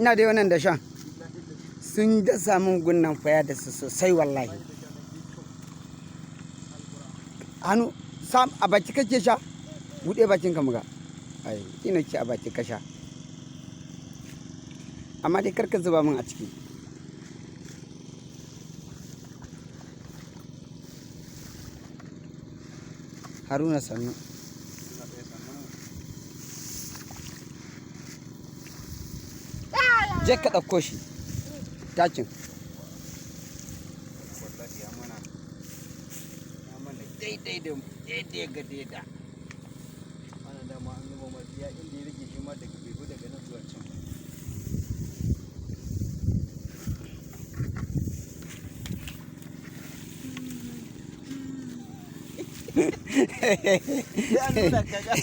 ina da wannan da shan sun dasa min gunnan faya da su sosai wallahi. Hannu sam a baki kake sha, buɗe bakin ka muga. Ai ina ce a baki ka sha, amma dai karka zuba min a ciki. Haruna sannu. Je ka ɗauko shi takin. Wallahi ya mana daidai da daidai ga daida. Wannan dama an zuba masu ya inda ya rage shi ma daga bego daga nan zuwa can. Ya nuna kaga